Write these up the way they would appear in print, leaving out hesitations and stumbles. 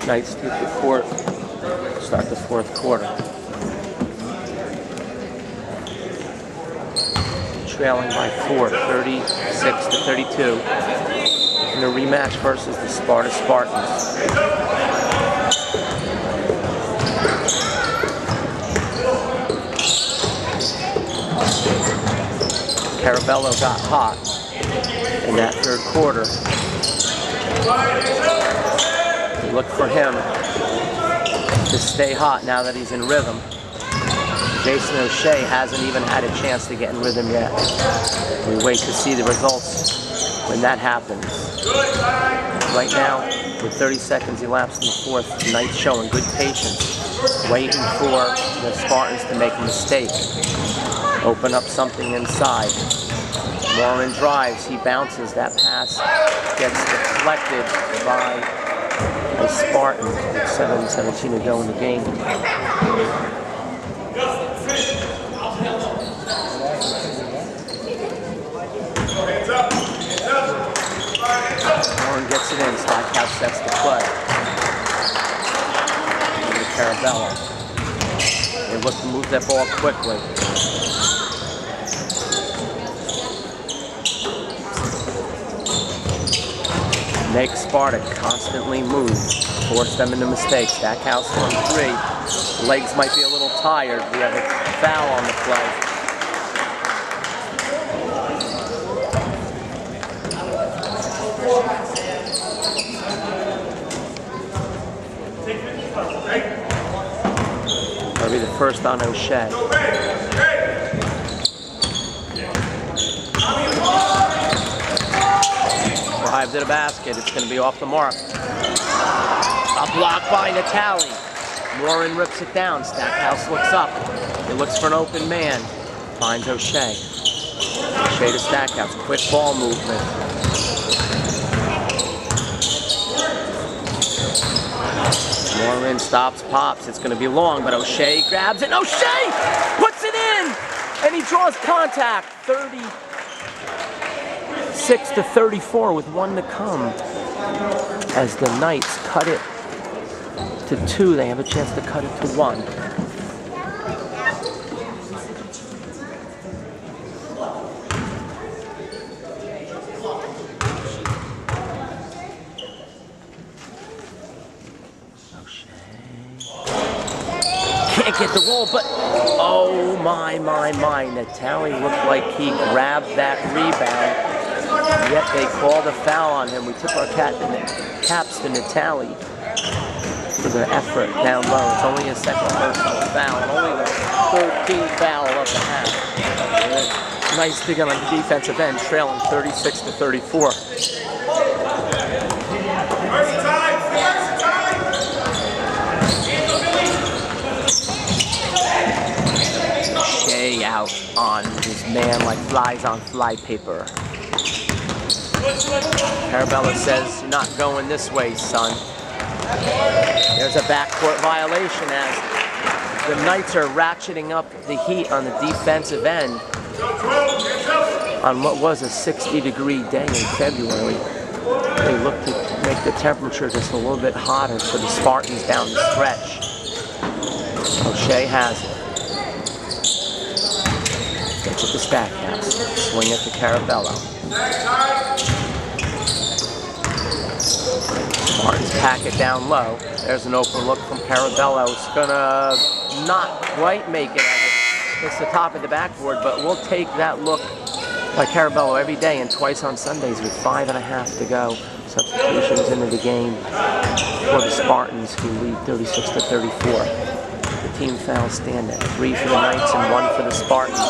Knights take the court, start the fourth quarter. Trailing by 4, 36 to 32. In a rematch versus the Sparta Spartans. Carabello got hot in that third quarter. We look for him to stay hot now that he's in rhythm. Jason O'Shea hasn't even had a chance to get in rhythm yet. We wait to see the results when that happens. Right now, with 30 seconds elapsed in the fourth, the Knights showing good patience, waiting for the Spartans to make a mistake. Open up something inside. Morin drives, he bounces, that pass gets deflected by the Spartans with 7:17 to go in the game. Morin gets it in, Stackhouse sets the play. Over to Carabello. They look to move that ball quickly. Make Sparta constantly move, force them into mistakes. Stackhouse on 3. Legs might be a little tired. We have a foul on the play. That'll be the first on O'Shea. Drive to the basket. It's going to be off the mark. A block by Natali. Morin rips it down. Stackhouse looks up. He looks for an open man. Finds O'Shea. O'Shea to Stackhouse. Quick ball movement. Morin stops, pops. It's going to be long, but O'Shea grabs it. O'Shea puts it in! And he draws contact. 36 to 34 with 1 to come. As the Knights cut it to 2, they have a chance to cut it to 1. Can't get the roll, but oh my. Natali looked like he grabbed that rebound. Yet they called a foul on him. We tip our caps to Natali for the effort down low. It's only his second personal foul, and only the 13th foul of the half. Nice dig on the defensive end, trailing 36 to 34. Shea out on his man like flies on fly paper. Carabello says, "You're not going this way, son." There's a backcourt violation as the Knights are ratcheting up the heat on the defensive end on what was a 60-degree day in February. They look to make the temperature just a little bit hotter for the Spartans down the stretch. O'Shea has it. Gets it to Stackhouse. Swing it to Carabello. Spartans pack it down low. There's an open look from Carabello. It's gonna not quite make it as it hits the top of the backboard, but we'll take that look by Carabello every day and twice on Sundays with 5.5 to go. Substitutions into the game for the Spartans, who lead 36 to 34. The team fouls stand at 3 for the Knights and 1 for the Spartans.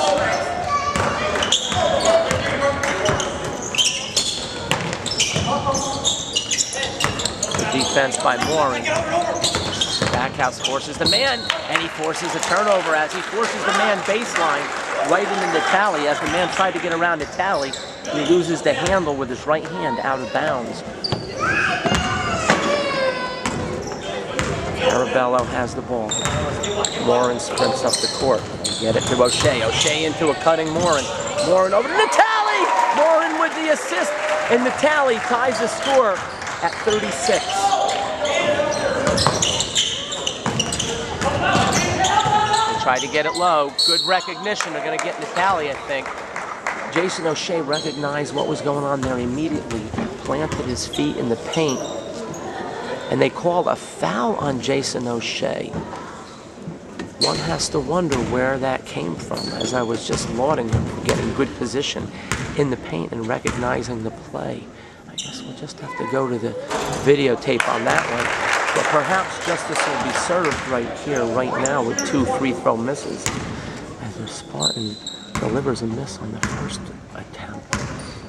Defense by Morin. Stackhouse forces the man, and he forces a turnover as he forces the man baseline right into Natali. As the man tried to get around Natali, he loses the handle with his right hand out of bounds. Carabello has the ball. Morin sprints up the court. Get it to O'Shea. O'Shea into a cutting Morin. Morin over to Natali! Morin with the assist, and Natali ties the score at 36. Try to get it low. Good recognition. They're going to get Natali, I think. Jason O'Shea recognized what was going on there immediately. Planted his feet in the paint. And they called a foul on Jason O'Shea. One has to wonder where that came from, as I was just lauding him for getting good position in the paint and recognizing the play. I guess we'll just have to go to the videotape on that one. But perhaps justice will be served right here, right now, with 2 free throw misses. As the Spartan delivers a miss on the first attempt.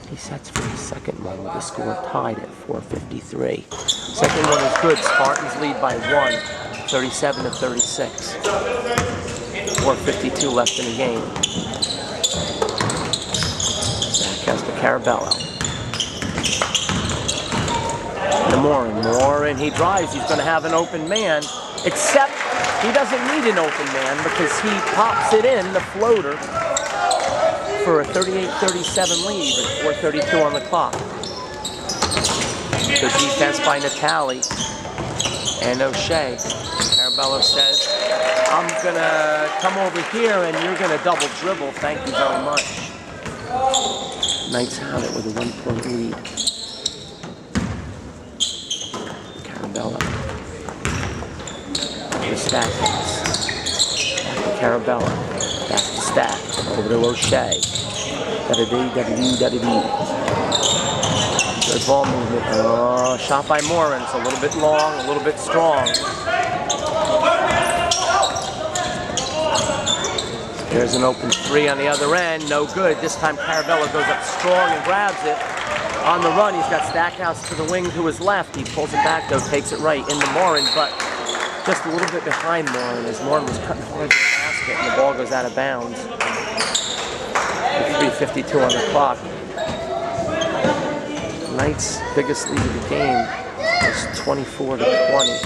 He sets for the second one with the score tied at 4:53. Second one is good. Spartans lead by 1, 37-36. 4:52 left in the game. Back has to Carabello. Morin, he drives. He's going to have an open man, except he doesn't need an open man because he pops it in, the floater, for a 38-37 lead with 4:32 on the clock. Good defense by Natali and O'Shea. Carabello says, I'm going to come over here and you're going to double dribble. Thank you very much. Knights have it with a 1-point lead. Carabello. The Stackhouse. Back to Carabello. Back to Stack. Over to O'Shea. Da-da-dee. Good ball movement. Oh, shot by Morin. It's a little bit long, a little bit strong. There's an open 3 on the other end. No good. This time Carabello goes up strong and grabs it. On the run, he's got Stackhouse to the wing to his left. He pulls it back, though, takes it right into Morin, but just a little bit behind Morin as Morin was cutting hard to the basket and the ball goes out of bounds. 3:52 on the clock. Knights' biggest lead of the game is 24-20.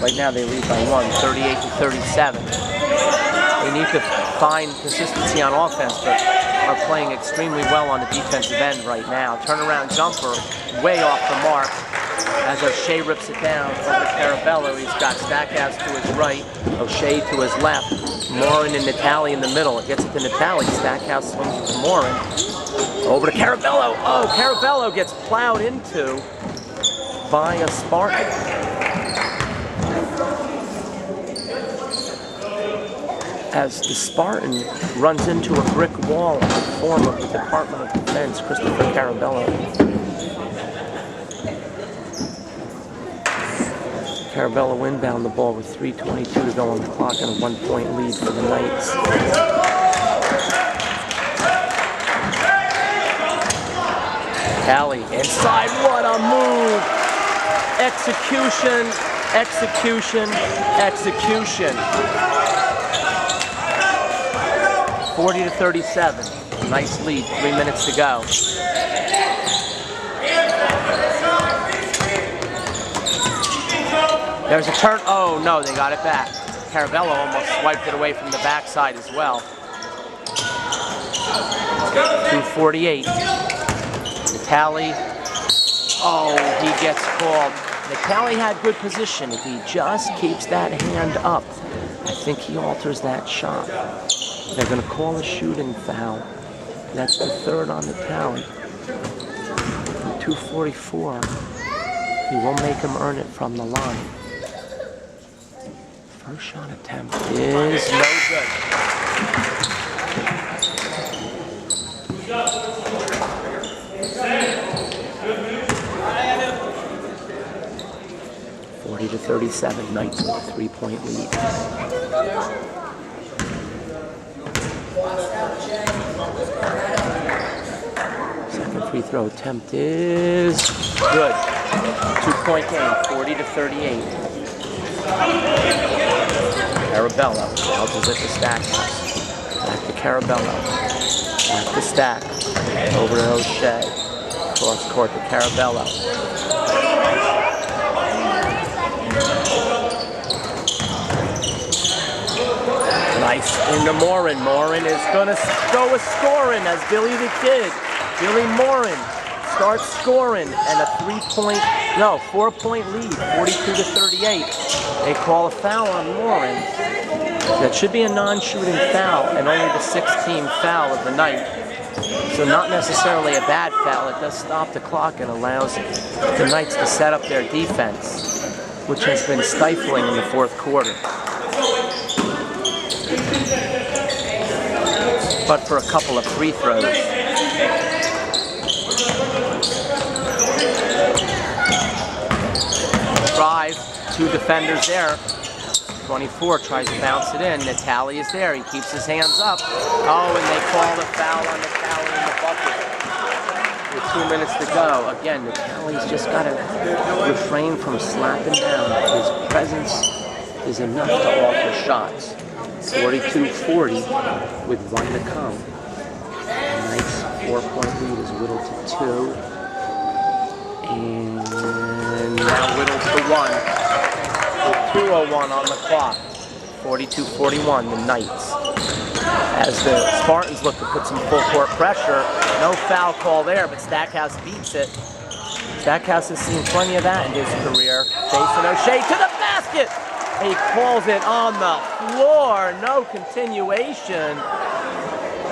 Right now they lead by 1, 38-37. They need to find consistency on offense, but are playing extremely well on the defensive end right now. Turnaround jumper, way off the mark. As O'Shea rips it down over Carabello, he's got Stackhouse to his right, O'Shea to his left, Morin and Natali in the middle. It gets it to Natali, Stackhouse swings it to Morin. Over to Carabello. Oh, Carabello gets plowed into by a Spartan. As the Spartan runs into a brick wall in the form of the Department of Defense, Christopher Carabello. Carabello inbound the ball with 3:22 to go on the clock and a 1-point lead for the Knights. Tally inside, what a move! Execution, execution, execution. 40-37. Nice lead, 3 minutes to go. There's a turn. Oh no, they got it back. Carabello almost swiped it away from the backside as well. 2:48. Natali. Oh, he gets called. Natali had good position. If he just keeps that hand up, I think he alters that shot. They're going to call a shooting foul. That's the 3rd on Natali. 2:44. He will make him earn it from the line. First shot attempt is no good. to 37, Knights with a 3-point lead. Second free throw attempt is good. 2-point game, 40-38. Carabello bounces it to Stackhouse. Back to Carabello. Back to Stack. Over to O'Shea. Cross court to Carabello. Nice into Morin. Morin is going to go with scoring as Billy the Kid. Billy Morin starts scoring, and a 4-point lead, 42-38. They call a foul on Lauren. That should be a non-shooting foul, and only the 16th foul of the night. So not necessarily a bad foul. It does stop the clock and allows the Knights to set up their defense, which has been stifling in the fourth quarter. But for a couple of free throws. Drive, 2 defenders there. 24 tries to bounce it in. Natali is there. He keeps his hands up. Oh, and they call the foul on Natali in the bucket. With 2 minutes to go. Again, Natali's just got to refrain from slapping down. His presence is enough to offer shots. 42-40 with 1 to come. A nice 4-point lead is whittled to 2. And now whittled to 1. With 2:01 on the clock. 42-41, the Knights. As the Spartans look to put some full court pressure, no foul call there, but Stackhouse beats it. Stackhouse has seen plenty of that in his career. Jason O'Shea to the basket! He calls it on the floor. No continuation.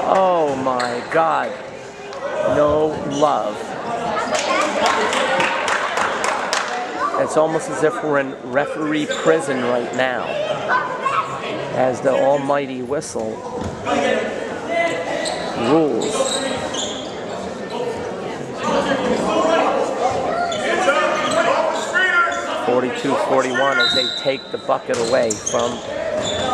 Oh my God. No love. It's almost as if we're in referee prison right now, as the almighty whistle rules. 42-41 as they take the bucket away from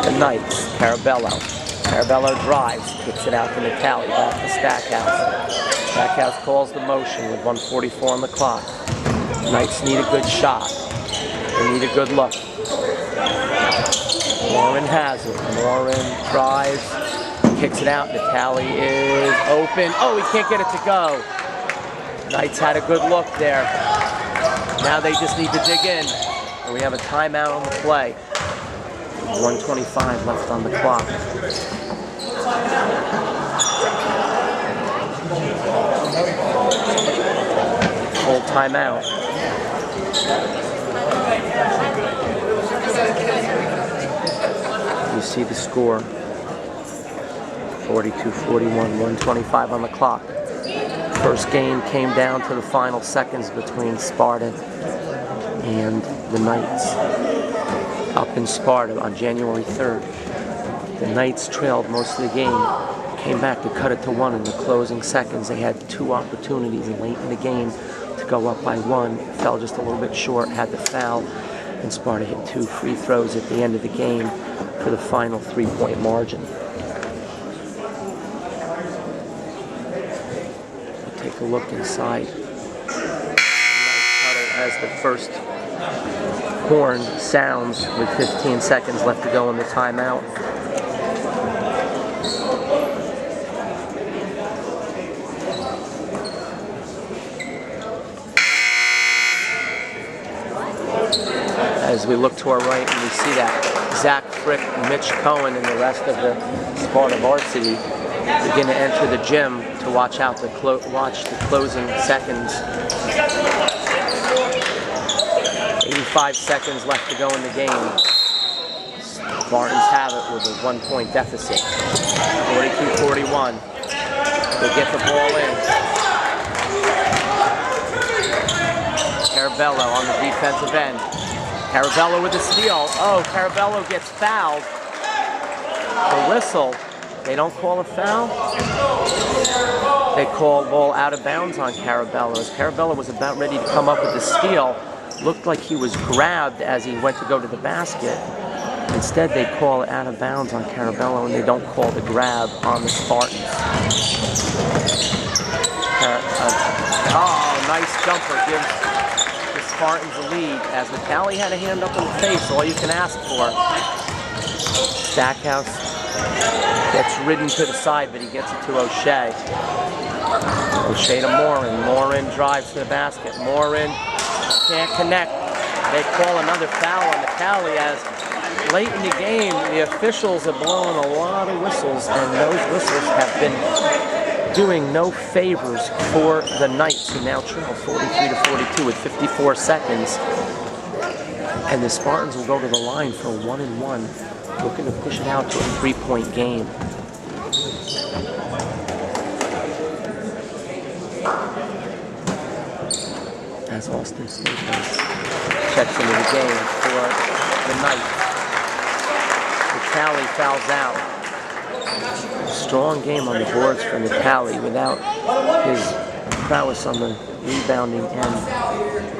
the Knights. Carabello drives, kicks it out to Natali, back to Stackhouse. Stackhouse calls the motion with 1:44 on the clock. Knights need a good shot. They need a good look. Morin has it. Morin drives, kicks it out. Natali is open. Oh, he can't get it to go. Knights had a good look there. Now they just need to dig in. And we have a timeout on the play. 1:25 left on the clock. Full timeout. You see the score. 42-41, 1:25 on the clock. First game came down to the final seconds between Sparta and the Knights. Up in Sparta on January 3rd. The Knights trailed most of the game. Came back to cut it to 1 in the closing seconds. They had 2 opportunities late in the game to go up by 1. Fell just a little bit short, had the foul, and Sparta hit 2 free throws at the end of the game for the final 3-point margin. We'll take a look inside. Nice huddle as the first horn sounds with 15 seconds left to go in the timeout. As we look to our right and we see that Zach Frick, Mitch Cohen, and the rest of the Sparta varsity begin to enter the gym to watch out the closing seconds. 85 seconds left to go in the game. Spartans have it with a 1-point deficit. 42-41. They get the ball in. Carabello on the defensive end. Carabello with a steal. Oh, Carabello gets fouled. The whistle. They don't call a foul. They call ball out of bounds on Carabello. As Carabello was about ready to come up with the steal, looked like he was grabbed as he went to go to the basket. Instead, they call it out of bounds on Carabello, and they don't call the grab on the Spartans. Oh, nice jumper gives the Spartans a lead. As Natali had a hand up in the face, all you can ask for. Stackhouse gets ridden to the side, but he gets it to O'Shea. O'Shea to Morin. Morin drives to the basket. Morin can't connect. They call another foul on Natali as late in the game, the officials have blown a lot of whistles, and those whistles have been doing no favors for the Knights, who now trail 43-42 with 54 seconds. And the Spartans will go to the line for a 1-and-1, looking to push it out to a 3-point game. As Austin Staples checks into the game for the Knights. Natali fouls out. Strong game on the boards for Natali without his prowess on the rebounding end.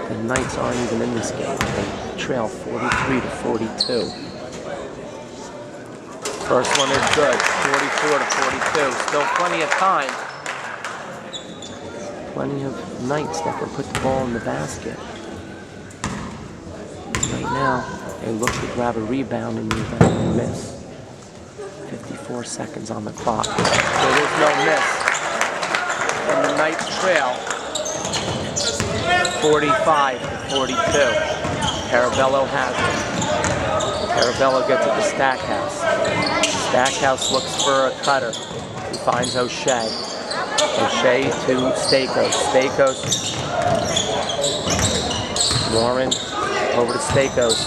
The Knights aren't even in this game. They trail 43-42. First one is good, 44-42. Still plenty of time. Plenty of Knights that can put the ball in the basket. Right now, they look to grab a rebound in the event of a miss. 54 seconds on the clock. There is no miss. And the Knights trail 45-42. Carabello has it. Carabello gets it to Stackhouse. Stackhouse looks for a cutter. He finds O'Shea. O'Shea to Stakos. Stakos. Warren over to Stakos.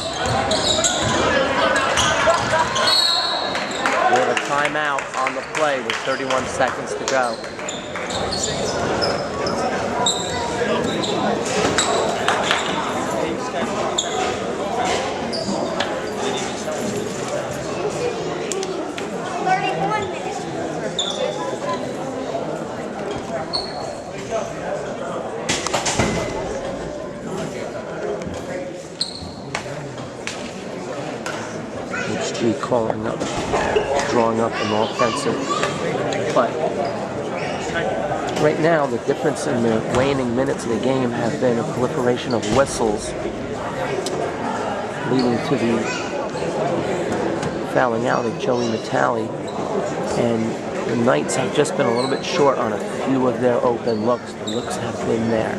We have a timeout on the play with 31 seconds to go. Calling up, drawing up an offensive play. Right now, the difference in the waning minutes of the game have been a proliferation of whistles, leading to the fouling out of Joey Natali. And the Knights have just been a little bit short on a few of their open looks. The looks have been there.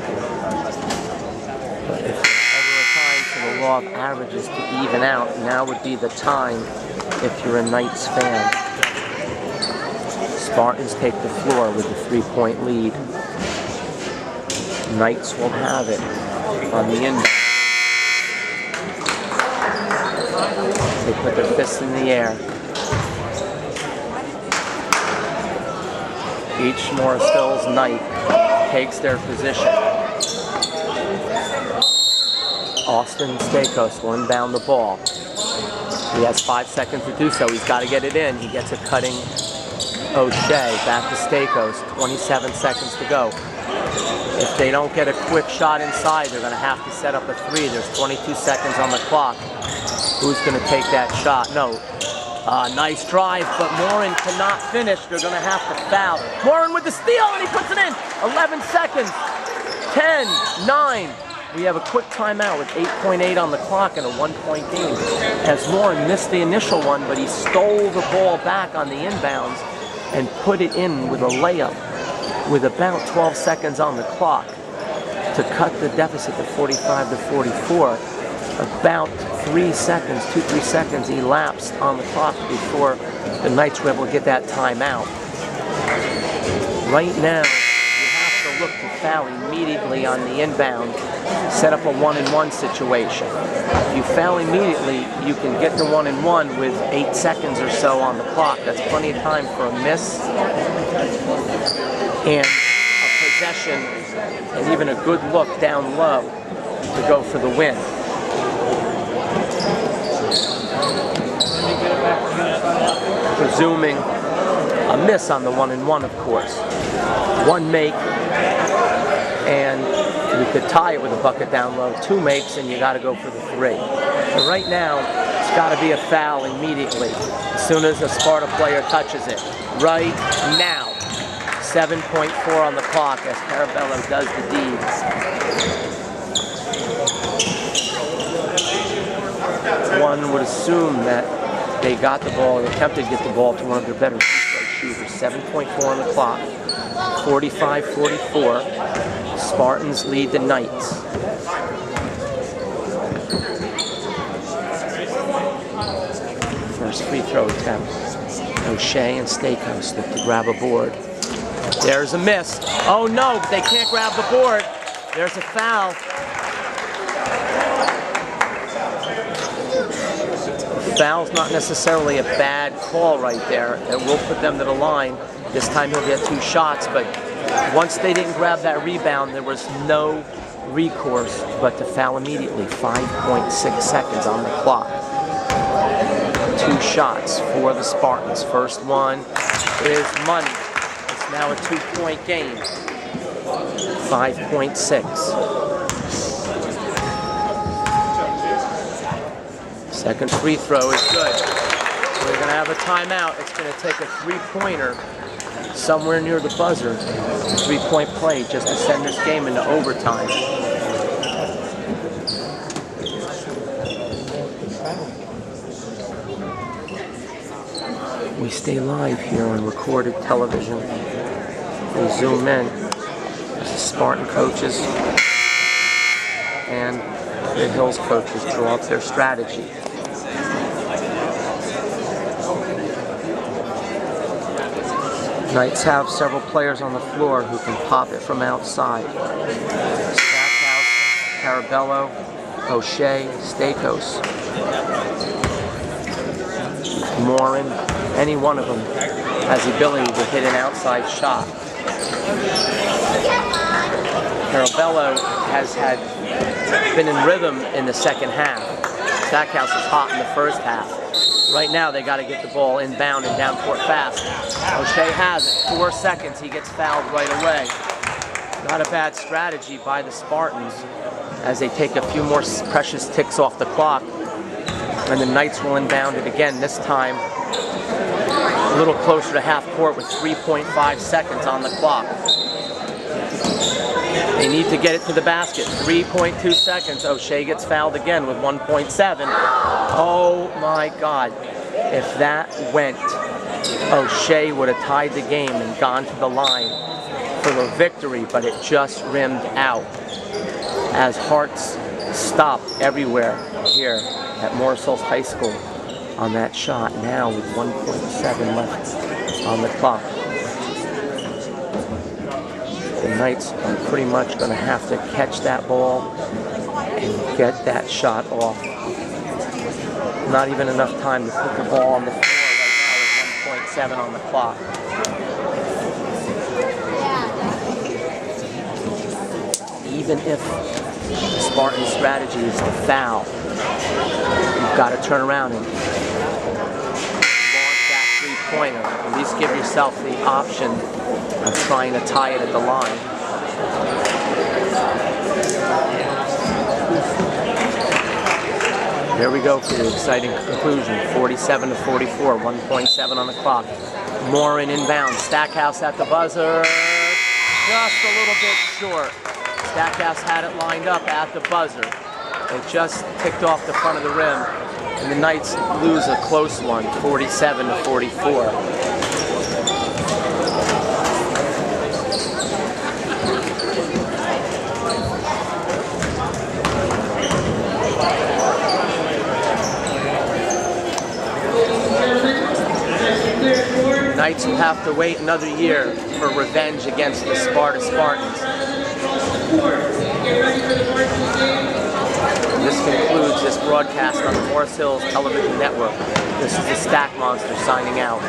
But if there's ever a time for the law of averages to even out, now would be the time. If you're a Knights fan. Spartans take the floor with a 3-point lead. Knights will have it on the inbound. They put their fists in the air. Each Morrisville's Knight takes their position. Austin Stakos will inbound the ball. He has 5 seconds to do so. He's got to get it in. He gets a cutting O'Shea. Back to Stakos. 27 seconds to go. If they don't get a quick shot inside, they're going to have to set up a 3. There's 22 seconds on the clock. Who's going to take that shot? No. Nice drive, but Morin cannot finish. They're going to have to foul. Morin with the steal, and he puts it in. 11 seconds. 10, 9. We have a quick timeout with 8.8 on the clock and a 1-point game. As Morin missed the initial one, but he stole the ball back on the inbounds and put it in with a layup with about 12 seconds on the clock to cut the deficit to 45-44. About 3 seconds, 2-3 seconds elapsed on the clock before the Knights were able to get that timeout. Right now, look to foul immediately on the inbound, set up a 1-and-1 situation. If you foul immediately, you can get the 1-and-1 with 8 seconds or so on the clock. That's plenty of time for a miss and a possession and even a good look down low to go for the win. Presuming a miss on the 1-and-1, of course. One make, and you could tie it with a bucket down low. 2 makes, and you got to go for the 3. But right now, it's got to be a foul immediately, as soon as a Sparta player touches it. Right now. 7.4 on the clock as Carabello does the deeds. One would assume that they got the ball, or attempted to get the ball to one of their better shooters. 7.4 on the clock. 45-44. Spartans lead the Knights. First free throw attempt. O'Shea and Stakos look to grab a board. There's a miss. Oh no, but they can't grab the board. There's a foul. Foul's not necessarily a bad call right there. It will put them to the line. This time he'll get 2 shots, but once they didn't grab that rebound, there was no recourse but to foul immediately. 5.6 seconds on the clock. 2 shots for the Spartans. First one is money. It's now a 2-point game. 5.6. Second free throw is good. We're going to have a timeout. It's going to take a 3-pointer somewhere near the buzzer. 3-point play just to send this game into overtime. We stay live here on recorded television. We zoom in. The Spartan coaches and the Hills coaches draw up their strategy. Knights have several players on the floor who can pop it from outside. Stackhouse, Carabello, O'Shea, Stakos, Morin, any one of them has the ability to hit an outside shot. Carabello has been in rhythm in the second half. Stackhouse is hot in the first half. Right now they got to get the ball inbound and down court fast. O'Shea has it. 4 seconds, he gets fouled right away. Not a bad strategy by the Spartans as they take a few more precious ticks off the clock. And the Knights will inbound it again, this time a little closer to half court with 3.5 seconds on the clock. They need to get it to the basket. 3.2 seconds. O'Shea gets fouled again with 1.7. Oh my God. If that went, O'Shea would have tied the game and gone to the line for the victory, but it just rimmed out as hearts stopped everywhere here at Morris Hills High School on that shot now with 1.7 left on the clock. The Knights are pretty much going to have to catch that ball and get that shot off. Not even enough time to put the ball on the floor right now with 1.7 on the clock. Even if the Spartan strategy is to foul, you've got to turn around and launch that three-pointer. At least give yourself the option of trying to tie it at the line. There we go for the exciting conclusion. 47-44, 1.7 on the clock. Morin inbound. Stackhouse at the buzzer. Just a little bit short. Stackhouse had it lined up at the buzzer. It just ticked off the front of the rim. And the Knights lose a close one, 47-44. Knights will have to wait another year for revenge against the Sparta Spartans. This concludes this broadcast on the Morris Hills Television Network. This is the Stack Monster signing out.